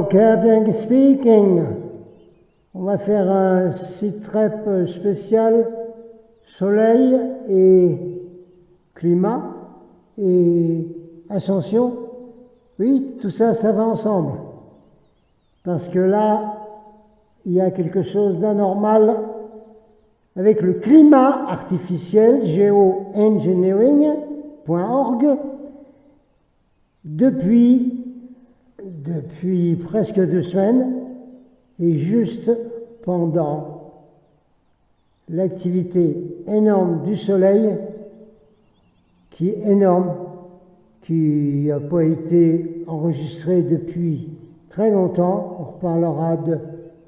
Captain speaking. On va faire un site rep spécial soleil et climat et ascension. Oui, tout ça, ça va ensemble. Parce que là, il y a quelque chose d'anormal avec le climat artificiel, geoengineering.org, depuis presque 2 semaines, et juste pendant l'activité énorme du soleil, qui est énorme, qui n'a pas été enregistrée depuis très longtemps. On reparlera de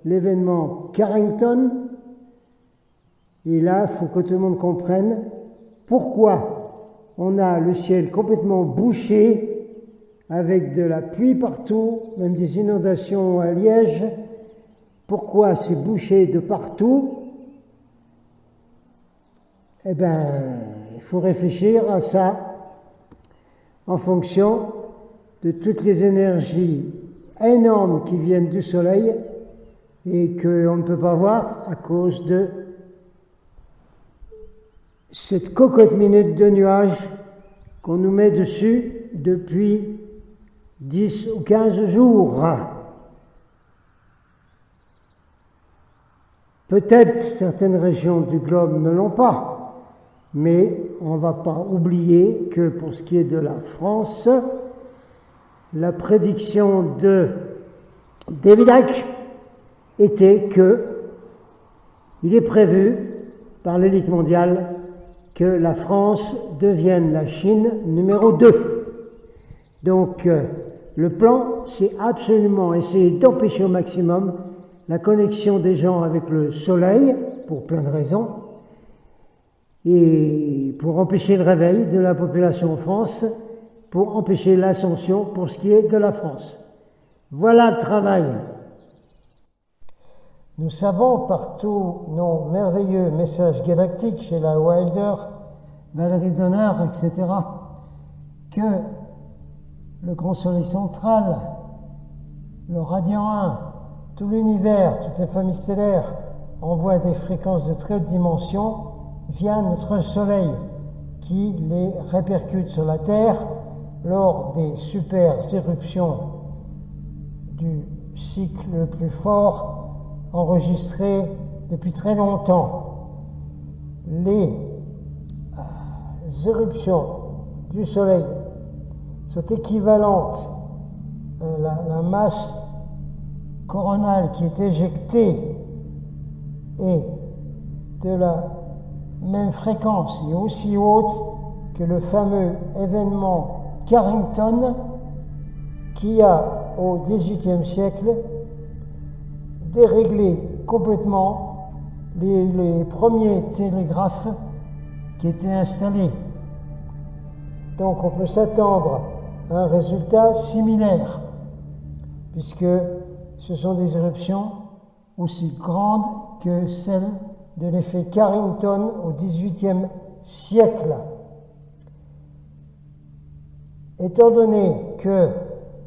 l'événement Carrington. Et là, il faut que tout le monde comprenne pourquoi on a le ciel complètement bouché, avec de la pluie partout, même des inondations à Liège. Pourquoi c'est bouché de partout? Eh bien, il faut réfléchir à ça en fonction de toutes les énergies énormes qui viennent du soleil et qu'on ne peut pas voir à cause de cette cocotte minute de nuages qu'on nous met dessus depuis 10 ou 15 jours. Peut-être certaines régions du globe ne l'ont pas, mais on ne va pas oublier que pour ce qui est de la France, la prédiction de David Icke était que il est prévu par l'élite mondiale que la France devienne la Chine numéro 2. Donc, le plan, c'est absolument essayer d'empêcher au maximum la connexion des gens avec le soleil, pour plein de raisons, et pour empêcher le réveil de la population en France, pour empêcher l'ascension pour ce qui est de la France. Voilà le travail. Nous savons par tous nos merveilleux messages galactiques chez la Wilder, Valérie Donner, etc., que le grand soleil central, le radiant 1, tout l'univers, toutes les familles stellaires envoient des fréquences de très haute dimension via notre soleil qui les répercute sur la Terre lors des super éruptions du cycle le plus fort enregistré depuis très longtemps. Les éruptions du soleil sont équivalentes à la masse coronale qui est éjectée et de la même fréquence et aussi haute que le fameux événement Carrington qui a, au XVIIIe siècle, déréglé complètement les premiers télégraphes qui étaient installés. Donc on peut s'attendre à un résultat similaire, puisque ce sont des éruptions aussi grandes que celles de l'effet Carrington au XVIIIe siècle. Étant donné que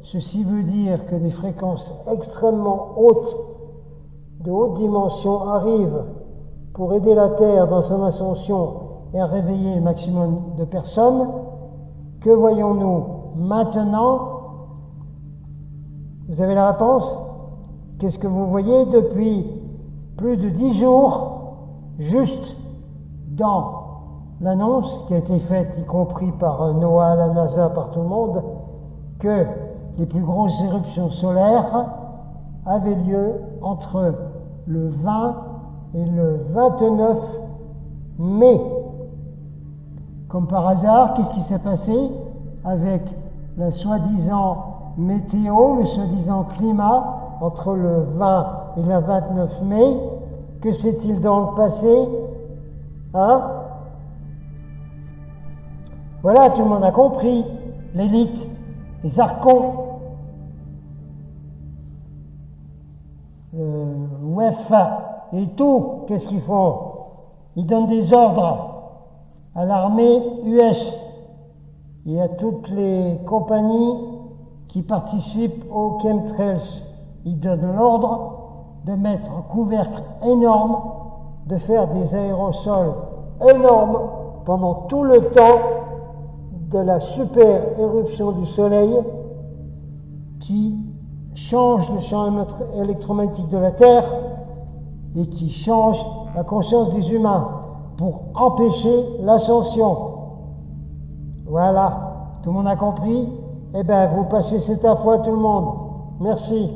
ceci veut dire que des fréquences extrêmement hautes, de haute dimension, arrivent pour aider la Terre dans son ascension et à réveiller le maximum de personnes, que voyons-nous maintenant? Vous avez la réponse? Qu'est-ce que vous voyez depuis plus de 10 jours, juste dans l'annonce qui a été faite, y compris par NOAA, la NASA, par tout le monde, que les plus grosses éruptions solaires avaient lieu entre le 20 et le 29 mai. Comme par hasard, qu'est-ce qui s'est passé avec la soi-disant météo, le soi-disant climat, entre le 20 et le 29 mai? Que s'est-il donc passé? Voilà, tout le monde a compris. L'élite, les archons, le UEFA et tout, qu'est-ce qu'ils font? Ils donnent des ordres à l'armée US et à toutes les compagnies qui participent aux chemtrails il donne l'ordre de mettre un couvercle énorme, de faire des aérosols énormes pendant tout le temps de la super éruption du Soleil qui change le champ électromagnétique de la Terre et qui change la conscience des humains pour empêcher l'ascension. Voilà, tout le monde a compris? Eh bien, vous passez cette info à tout le monde. Merci.